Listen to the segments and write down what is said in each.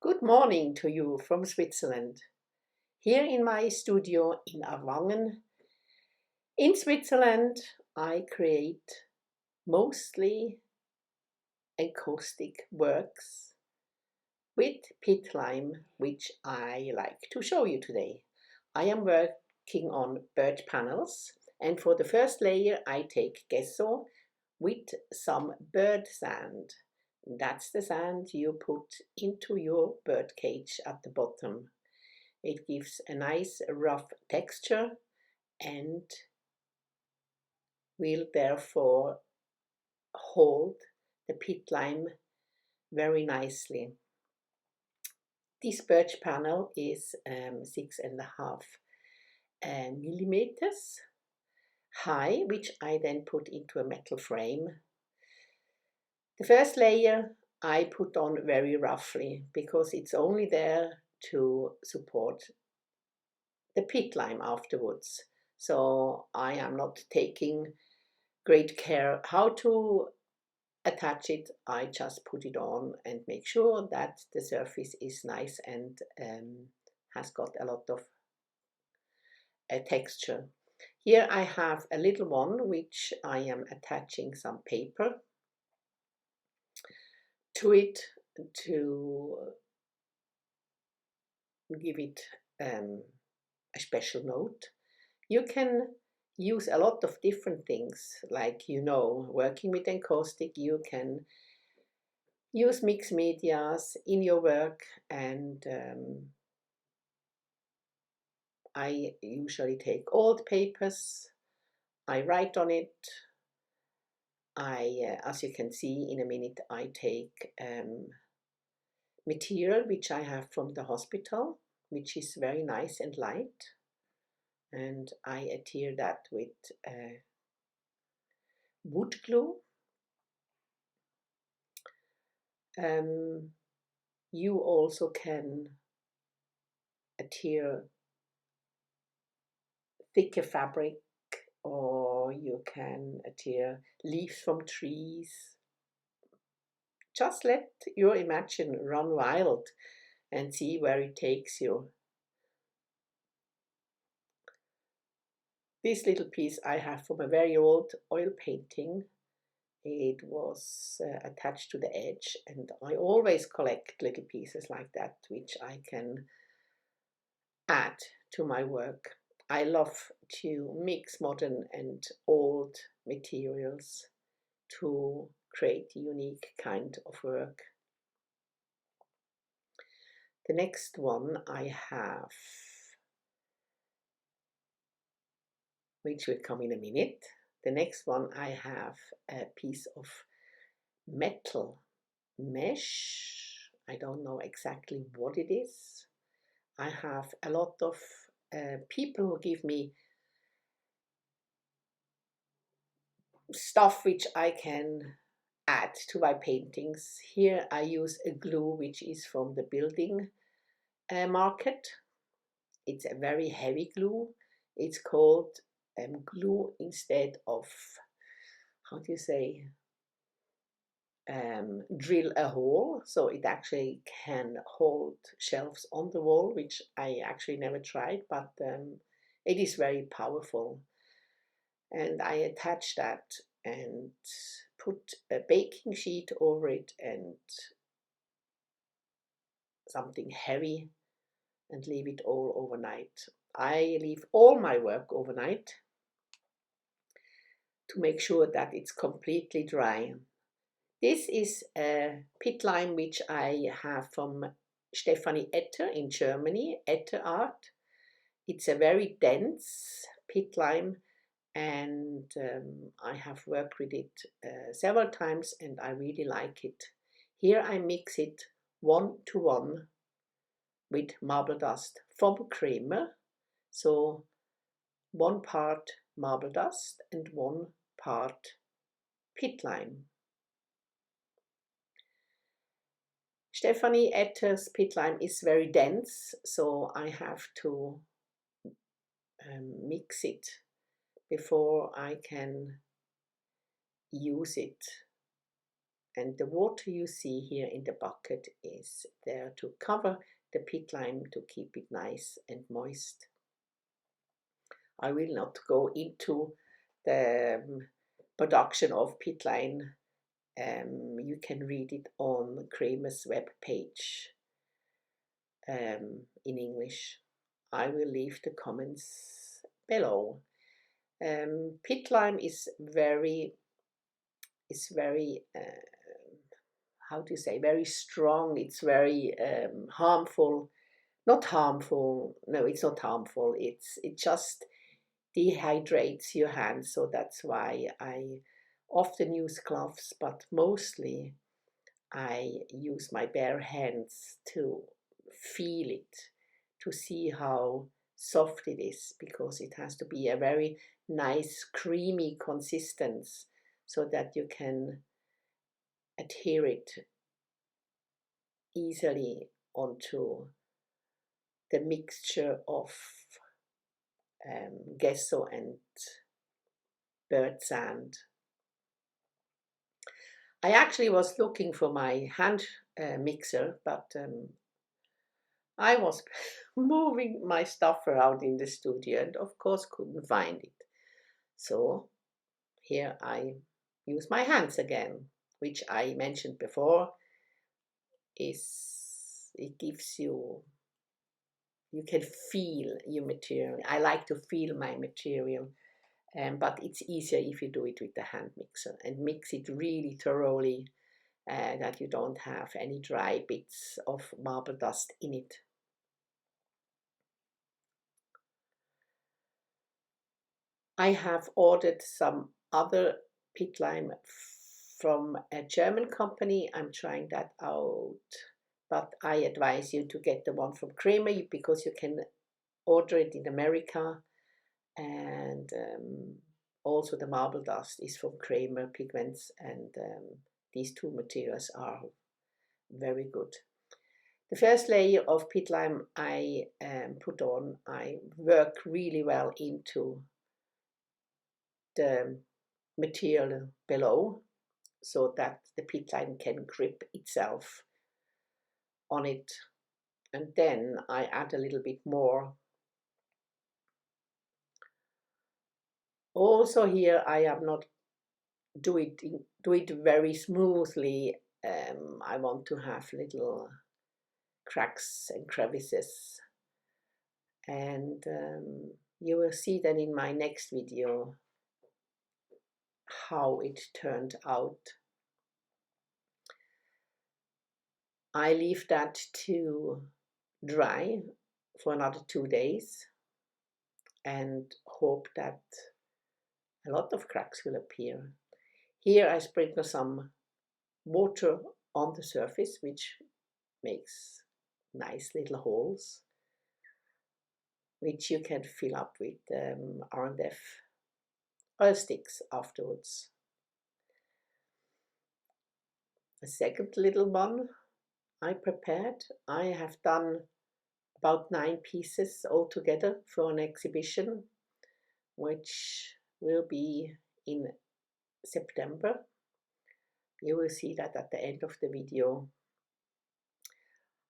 Good morning to you from Switzerland. Here in my studio in Awangen, in Switzerland, I create mostly encaustic works with pit lime, which I like to show you today. I am working on birch panels, and for the first layer, I take gesso with some bird sand. That's the sand you put into your bird cage at the bottom. It gives a nice rough texture and will therefore hold the pit lime very nicely. This birch panel is 6.5 millimeters high, which I then put into a metal frame. The first layer I put on very roughly because it's only there to support the pit lime afterwards. So I am not taking great care how to attach it. I just put it on and make sure that the surface is nice and has got a lot of texture. Here I have a little one which I am attaching some paper to it to give it a special note. You can use a lot of different things, like working with encaustic, you can use mixed medias in your work, and I usually take old papers, I write on it. As you can see in a minute, I take material which I have from the hospital, which is very nice and light, and I adhere that with wood glue. You also can adhere thicker fabric, or you can adhere leaves from trees. Just let your imagination run wild and see where it takes you. This little piece I have from a very old oil painting. It was attached to the edge, and I always collect little pieces like that which I can add to my work. I love to mix modern and old materials to create a unique kind of work. The next one I have, which will come in a minute. The next one I have a piece of metal mesh. I don't know exactly what it is. I have a lot of people who give me stuff which I can add to my paintings. Here I use a glue which is from the building market. It's a very heavy glue. It's called glue instead of, how do you say, drill a hole, so it actually can hold shelves on the wall, which I actually never tried, but it is very powerful. And I attach that and put a baking sheet over it and something heavy and leave it all overnight. I leave all my work overnight to make sure that it's completely dry. This is a pit lime which I have from Stefanie Etter in Germany, Etter Art. It's a very dense pit lime, and I have worked with it several times and I really like it. Here I mix it 1:1 with marble dust from Kremer, so 1 part marble dust and 1 part pit lime. Stefanie Etter's pit lime is very dense, so I have to mix it before I can use it. And the water you see here in the bucket is there to cover the peat lime to keep it nice and moist. I will not go into the production of peat lime. You can read it on Kramer's web page in English. I will leave the comments below. Peat lime is very how do you say, very strong. It's very harmful. Not harmful. No, it's not harmful. It just dehydrates your hands. So that's why I often use gloves, but mostly I use my bare hands to feel it, to see how soft it is, because it has to be a very nice creamy consistence so that you can adhere it easily onto the mixture of gesso and bird sand. I actually was looking for my hand mixer, but I was moving my stuff around in the studio and of course couldn't find it. So here I use my hands again, which I mentioned before, it gives you can feel your material. I like to feel my material, but it's easier if you do it with the hand mixer and mix it really thoroughly, that you don't have any dry bits of marble dust in it. I have ordered some other peat lime from a German company. I'm trying that out, but I advise you to get the one from Kramer because you can order it in America, and also the marble dust is from Kramer Pigments, and these two materials are very good. The first layer of peat lime I put on, I work really well into the material below so that the peat lime can grip itself on it, and then I add a little bit more. Also here I am not do it very smoothly. I want to have little cracks and crevices, and you will see then in my next video how it turned out. I leave that to dry for another 2 days and hope that a lot of cracks will appear. Here I sprinkle some water on the surface, which makes nice little holes, which you can fill up with R&F oil sticks afterwards. A second little one I prepared. I have done about 9 pieces altogether for an exhibition, which will be in September. You will see that at the end of the video.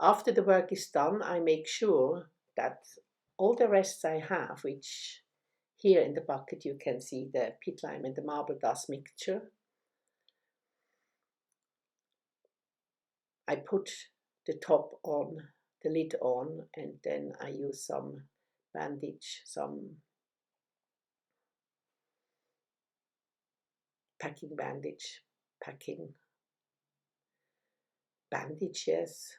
After the work is done, I make sure that all the rests I have, which here in the bucket you can see the peat lime and the marble dust mixture, I put the top on, the lid on, and then I use some bandage, some packing bandage, yes,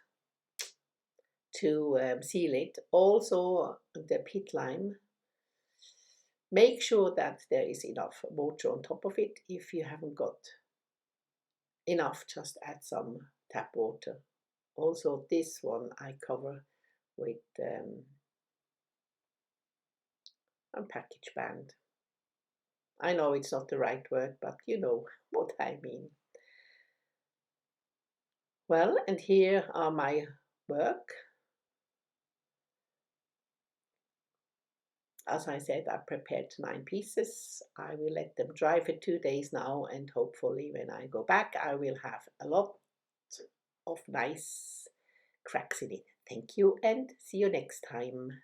to seal it. Also the peat lime, make sure that there is enough water on top of it. If you haven't got enough, just add some tap water. Also this one I cover with a package band. I know it's not the right word, but you know what I mean. Well, and here are my work. as I said, I prepared 9 pieces. I will let them dry for 2 days now, and hopefully when I go back I will have a lot of nice cracks in it. Thank you and see you next time.